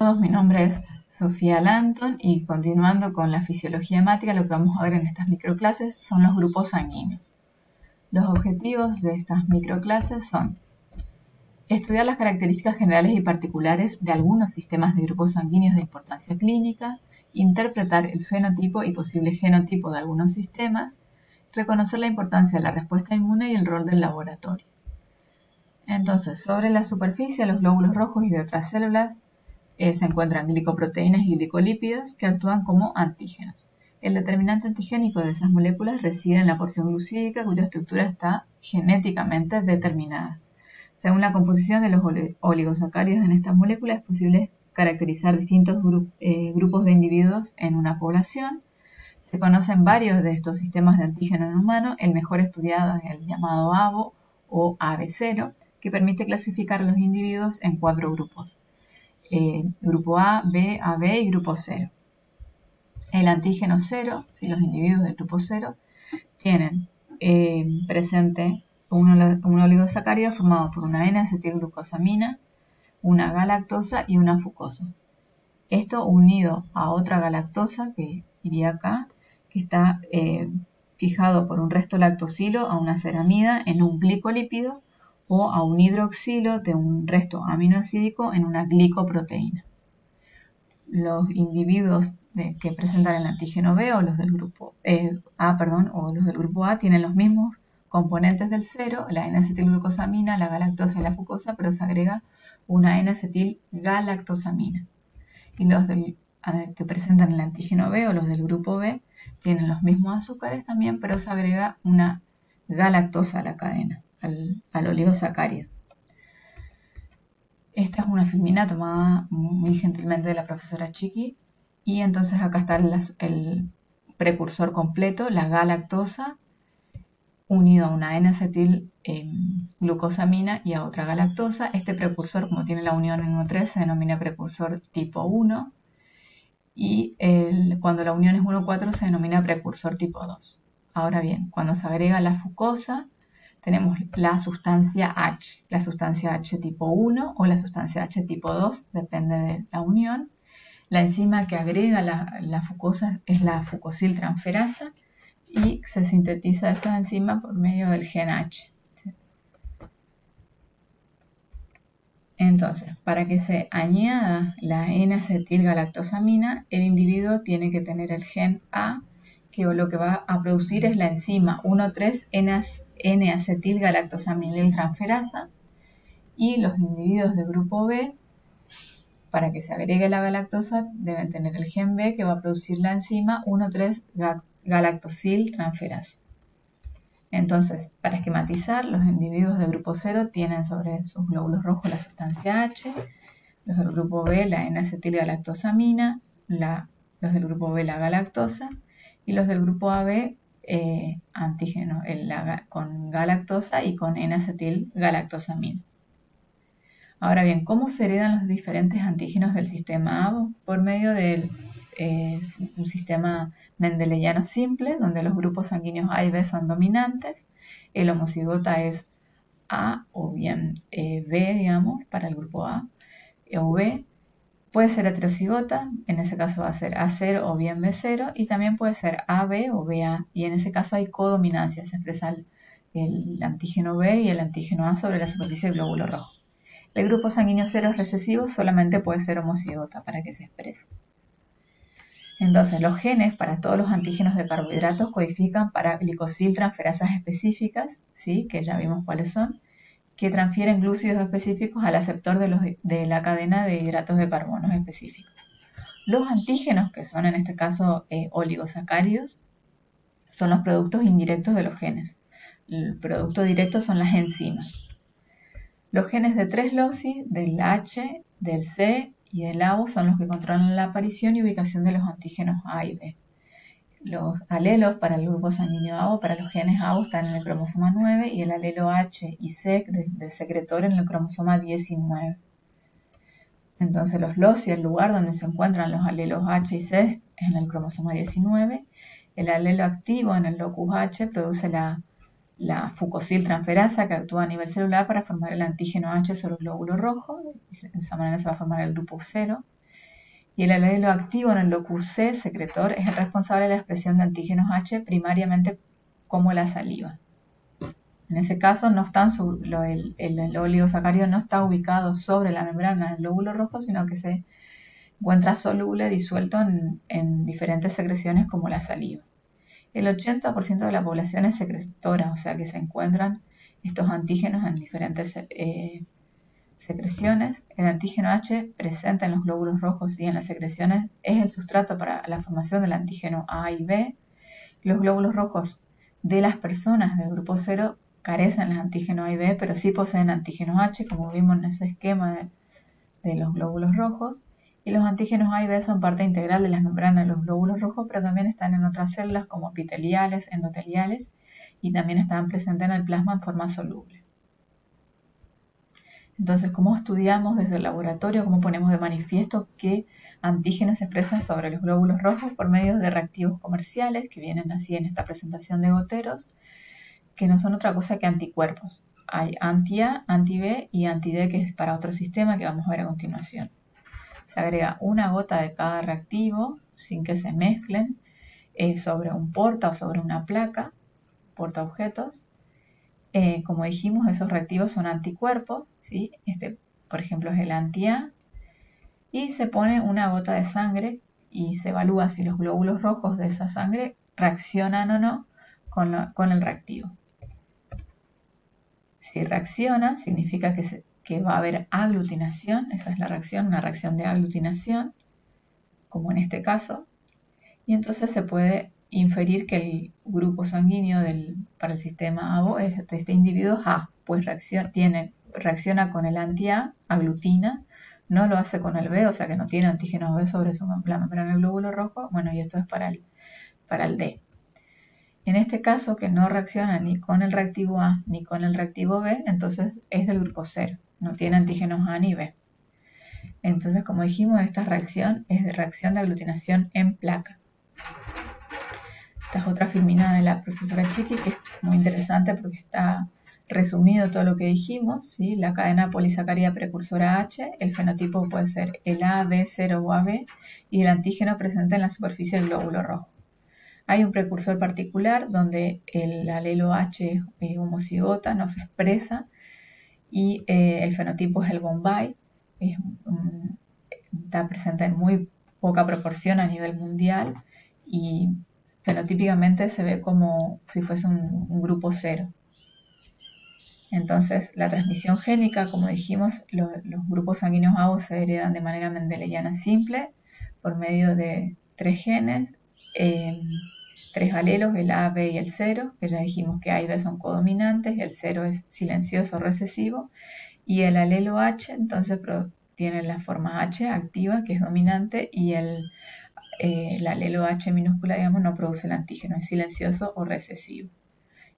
todos, mi nombre es Sofía Lanton y continuando con la fisiología hemática, lo que vamos a ver en estas microclases son los grupos sanguíneos. Los objetivos de estas microclases son estudiar las características generales y particulares de algunos sistemas de grupos sanguíneos de importancia clínica, interpretar el fenotipo y posible genotipo de algunos sistemas, reconocer la importancia de la respuesta inmune y el rol del laboratorio. Entonces, sobre la superficie, los glóbulos rojos y de otras células se encuentran glicoproteínas y glicolípidos que actúan como antígenos. El determinante antigénico de esas moléculas reside en la porción glucídica cuya estructura está genéticamente determinada. Según la composición de los oligosacáridos en estas moléculas, es posible caracterizar distintos grupos de individuos en una población. Se conocen varios de estos sistemas de antígenos en humanos. El mejor estudiado es el llamado ABO o AB0, que permite clasificar a los individuos en 4 grupos. Grupo A, B, AB y grupo 0. El antígeno 0, si los individuos del grupo 0 tienen presente un oligosacárido formado por una N-acetilglucosamina, una galactosa y una fucosa. Esto unido a otra galactosa, que iría acá, que está fijado por un resto lactosilo a una ceramida en un glicolípido o a un hidroxilo de un resto aminoacídico en una glicoproteína. Los individuos que presentan el antígeno B o los del grupo A tienen los mismos componentes del 0, la N-acetilglucosamina, la galactosa y la fucosa, pero se agrega una N-acetilgalactosamina. Y los que presentan el antígeno B o los del grupo B tienen los mismos azúcares también, pero se agrega una galactosa a la cadena, al oligosacárido. Esta es una filmina tomada muy gentilmente de la profesora Chiqui, y entonces acá está el precursor completo, la galactosa, unido a una N-acetilglucosamina y a otra galactosa. Este precursor, como tiene la unión en 1,3, se denomina precursor tipo 1, y cuando la unión es 1,4 se denomina precursor tipo 2. Ahora bien, cuando se agrega la fucosa, tenemos la sustancia H tipo 1 o la sustancia H tipo 2, depende de la unión. La enzima que agrega la fucosa es la fucosiltransferasa y se sintetiza esa enzima por medio del gen H. Entonces, para que se añada la N-acetilgalactosamina, el individuo tiene que tener el gen A, que lo que va a producir es la enzima 1,3-N-acetilgalactosamiltransferasa, y los individuos de grupo B, para que se agregue la galactosa, deben tener el gen B, que va a producir la enzima 1,3-galactosiltransferasa. Entonces, para esquematizar, los individuos del grupo 0 tienen sobre sus glóbulos rojos la sustancia H, los del grupo B la N-acetilgalactosamina, los del grupo B la galactosa, y los del grupo AB antígeno con galactosa y con N-acetilgalactosamina. Ahora bien, ¿cómo se heredan los diferentes antígenos del sistema ABO? Por medio de un sistema mendeliano simple, donde los grupos sanguíneos A y B son dominantes. El homocigota es A o bien B, digamos, para el grupo A o B. Puede ser heterocigota, en ese caso va a ser A0 o bien B0, y también puede ser AB o BA, y en ese caso hay codominancia, se expresa el antígeno B y el antígeno A sobre la superficie del glóbulo rojo. El grupo sanguíneo 0 es recesivo, solamente puede ser homocigota para que se exprese. Entonces, los genes para todos los antígenos de carbohidratos codifican para glicosiltransferasas específicas, ¿sí? Que ya vimos cuáles son, que transfieren glúcidos específicos al aceptor de la cadena de hidratos de carbono específicos. Los antígenos, que son en este caso oligosacáridos, son los productos indirectos de los genes. El producto directo son las enzimas. Los genes de 3 loci, del H, del C y del ABO son los que controlan la aparición y ubicación de los antígenos A y B. Los alelos para el grupo sanguíneo ABO, para los genes ABO, están en el cromosoma 9 y el alelo H y C del secretor en el cromosoma 19. Entonces los loci, el lugar donde se encuentran los alelos H y C, es en el cromosoma 19. El alelo activo en el locus H produce la fucosiltransferasa, que actúa a nivel celular para formar el antígeno H sobre el glóbulo rojo, y de esa manera se va a formar el grupo 0. Y el alelo activo en el locus C, secretor, es el responsable de la expresión de antígenos H primariamente como la saliva. En ese caso, no están el oligosacárido no está ubicado sobre la membrana del glóbulo rojo, sino que se encuentra soluble, disuelto en diferentes secreciones como la saliva. El 80% de la población es secretora, o sea que se encuentran estos antígenos en diferentes secreciones. El antígeno H presente en los glóbulos rojos y en las secreciones es el sustrato para la formación del antígeno A y B. Los glóbulos rojos de las personas del grupo 0 carecen del antígeno A y B, pero sí poseen antígeno H, como vimos en ese esquema de los glóbulos rojos. Y los antígenos A y B son parte integral de las membranas de los glóbulos rojos, pero también están en otras células como epiteliales, endoteliales, y también están presentes en el plasma en forma soluble. Entonces, ¿cómo estudiamos desde el laboratorio? ¿Cómo ponemos de manifiesto qué antígenos se expresan sobre los glóbulos rojos? Por medio de reactivos comerciales que vienen así en esta presentación de goteros, que no son otra cosa que anticuerpos. Hay anti-A, anti-B y anti-D, que es para otro sistema que vamos a ver a continuación. Se agrega una gota de cada reactivo sin que se mezclen sobre un porta o sobre una placa, portaobjetos. Como dijimos, esos reactivos son anticuerpos, ¿sí? Este, por ejemplo, es el anti-A. Y se pone una gota de sangre y se evalúa si los glóbulos rojos de esa sangre reaccionan o no con el reactivo. Si reacciona, significa que va a haber aglutinación, esa es la reacción, una reacción de aglutinación, como en este caso, y entonces se puede inferir que el grupo sanguíneo para el sistema ABO es de este individuo A, pues reacciona con el anti-A, aglutina, no lo hace con el B, o sea que no tiene antígenos B sobre la membrana del glóbulo rojo, bueno, y esto es para el D. En este caso, que no reacciona ni con el reactivo A ni con el reactivo B, entonces es del grupo 0, no tiene antígenos A ni B. Entonces, como dijimos, esta reacción es de reacción de aglutinación en placa. Esta es otra filmina de la profesora Chiqui, que es muy interesante porque está resumido todo lo que dijimos, ¿sí? La cadena polisacárida precursora H, el fenotipo puede ser el A, B0 o AB, y el antígeno presente en la superficie del glóbulo rojo. Hay un precursor particular donde el alelo H homocigota no se expresa y el fenotipo es el Bombay, está presente en muy poca proporción a nivel mundial y fenotípicamente se ve como si fuese un grupo 0. Entonces, la transmisión génica, como dijimos, los grupos sanguíneos ABO se heredan de manera mendeliana simple por medio de 3 genes, 3 alelos, el A, B y el 0, que ya dijimos que A y B son codominantes, el 0 es silencioso recesivo, y el alelo H entonces tiene la forma H activa, que es dominante, y el alelo H minúscula, digamos, no produce el antígeno, es silencioso o recesivo.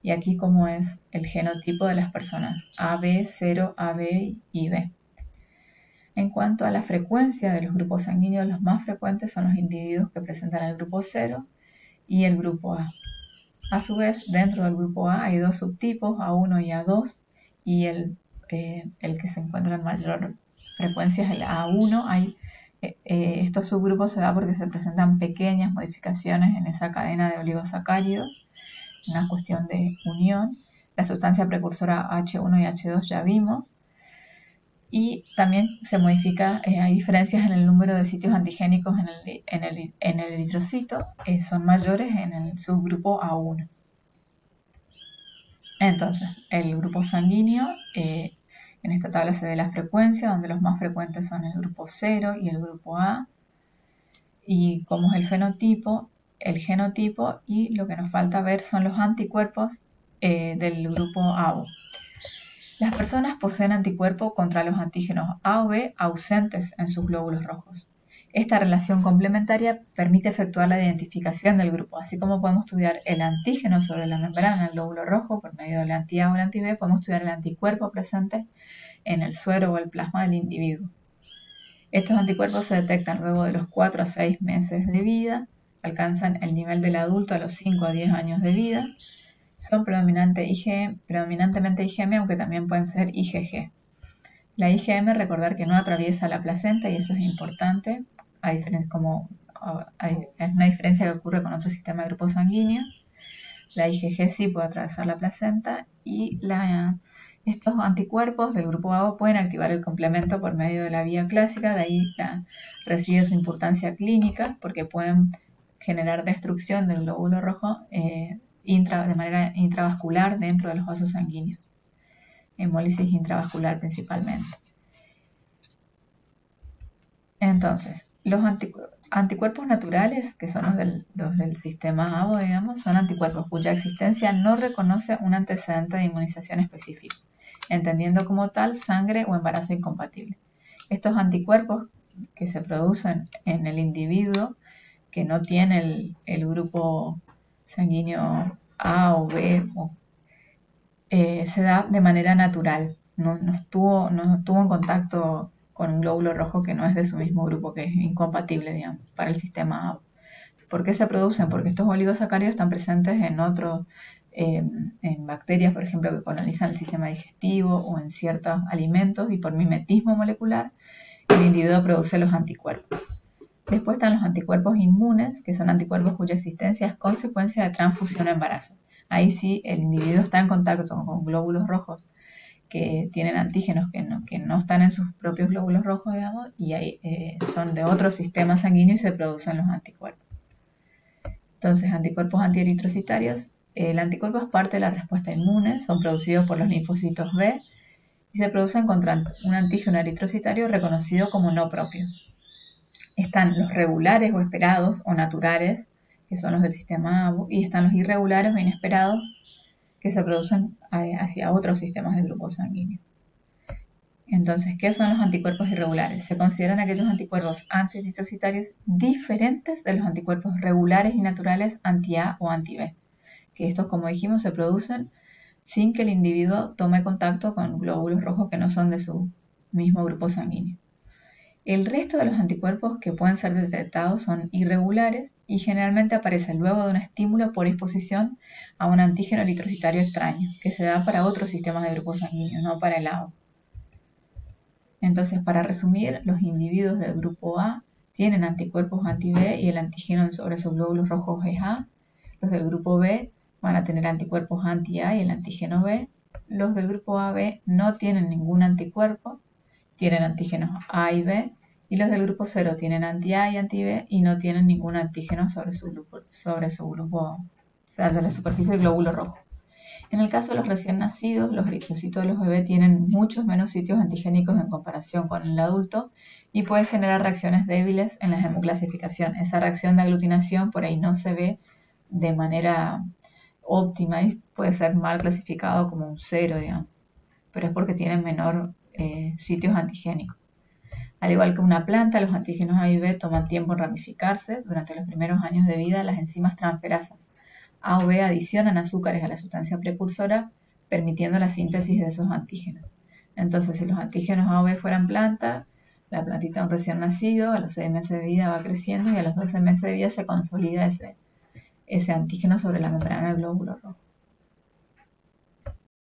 Y aquí como es el genotipo de las personas, AB, 0, AB y B. En cuanto a la frecuencia de los grupos sanguíneos, los más frecuentes son los individuos que presentan el grupo 0 y el grupo A. A su vez, dentro del grupo A hay 2 subtipos, A1 y A2, y el que se encuentra en mayor frecuencia es el A1. Estos subgrupos se da porque se presentan pequeñas modificaciones en esa cadena de oligosacáridos, una cuestión de unión. La sustancia precursora H1 y H2 ya vimos. Y también se modifica, hay diferencias en el número de sitios antigénicos en el eritrocito, son mayores en el subgrupo A1. Entonces, el grupo sanguíneo, en esta tabla se ve la frecuencia, donde los más frecuentes son el grupo 0 y el grupo A, y como es el fenotipo, el genotipo, y lo que nos falta ver son los anticuerpos del grupo ABO. Las personas poseen anticuerpos contra los antígenos A o B ausentes en sus glóbulos rojos. Esta relación complementaria permite efectuar la identificación del grupo. Así como podemos estudiar el antígeno sobre la membrana del glóbulo rojo por medio del anti-A o el anti-B, podemos estudiar el anticuerpo presente en el suero o el plasma del individuo. Estos anticuerpos se detectan luego de los 4 a 6 meses de vida, alcanzan el nivel del adulto a los 5 a 10 años de vida. Son predominantemente IgM, aunque también pueden ser IgG. La IgM, recordar que no atraviesa la placenta y eso es importante. es una diferencia que ocurre con otro sistema de grupos sanguíneos. La IgG sí puede atravesar la placenta y estos anticuerpos del grupo A pueden activar el complemento por medio de la vía clásica, de ahí reside su importancia clínica, porque pueden generar destrucción del glóbulo rojo de manera intravascular dentro de los vasos sanguíneos, hemólisis intravascular principalmente. Entonces, los anticuerpos naturales, que son los del sistema ABO, digamos, son anticuerpos cuya existencia no reconoce un antecedente de inmunización específico, entendiendo como tal sangre o embarazo incompatible. Estos anticuerpos que se producen en el individuo que no tiene el grupo sanguíneo A o B, se da de manera natural, no estuvo en contacto con un glóbulo rojo que no es de su mismo grupo, que es incompatible, digamos, para el sistema ABO. ¿Por qué se producen? Porque estos oligosacáridos están presentes en bacterias, por ejemplo, que colonizan el sistema digestivo o en ciertos alimentos, y por mimetismo molecular el individuo produce los anticuerpos. Después están los anticuerpos inmunes, que son anticuerpos cuya existencia es consecuencia de transfusión o embarazo. Ahí sí el individuo está en contacto con glóbulos rojos que tienen antígenos que no están en sus propios glóbulos rojos, digamos, y ahí, son de otro sistema sanguíneo y se producen los anticuerpos. Entonces, anticuerpos antieritrocitarios. El anticuerpo es parte de la respuesta inmune, son producidos por los linfocitos B y se producen contra un antígeno eritrocitario reconocido como no propio. Están los regulares o esperados o naturales, que son los del sistema ABO, y están los irregulares o inesperados, que se producen hacia otros sistemas de grupos sanguíneos. Entonces, ¿qué son los anticuerpos irregulares? Se consideran aquellos anticuerpos antieritrocitarios diferentes de los anticuerpos regulares y naturales anti-A o anti-B, que estos, como dijimos, se producen sin que el individuo tome contacto con glóbulos rojos que no son de su mismo grupo sanguíneo. El resto de los anticuerpos que pueden ser detectados son irregulares y generalmente aparecen luego de un estímulo por exposición a un antígeno eritrocitario extraño, que se da para otros sistemas de grupos sanguíneos, no para el ABO. Entonces, para resumir, los individuos del grupo A tienen anticuerpos anti-B y el antígeno sobre sus glóbulos rojos es A. Los del grupo B van a tener anticuerpos anti-A y el antígeno B. Los del grupo AB no tienen ningún anticuerpo, tienen antígenos A y B, y los del grupo 0 tienen anti-A y anti-B y no tienen ningún antígeno sobre su grupo, o sea, de la superficie del glóbulo rojo. En el caso de los recién nacidos, los eritrocitos de los bebés tienen muchos menos sitios antigénicos en comparación con el adulto y puede generar reacciones débiles en la hemoclasificación. Esa reacción de aglutinación por ahí no se ve de manera óptima y puede ser mal clasificado como un 0, digamos, pero es porque tienen menor sitios antigénicos. Al igual que una planta, los antígenos A y B toman tiempo en ramificarse. Durante los primeros años de vida, las enzimas transferasas A o B adicionan azúcares a la sustancia precursora, permitiendo la síntesis de esos antígenos. Entonces, si los antígenos A o B fueran planta, la plantita de un recién nacido a los 6 meses de vida va creciendo y a los 12 meses de vida se consolida ese antígeno sobre la membrana del glóbulo rojo.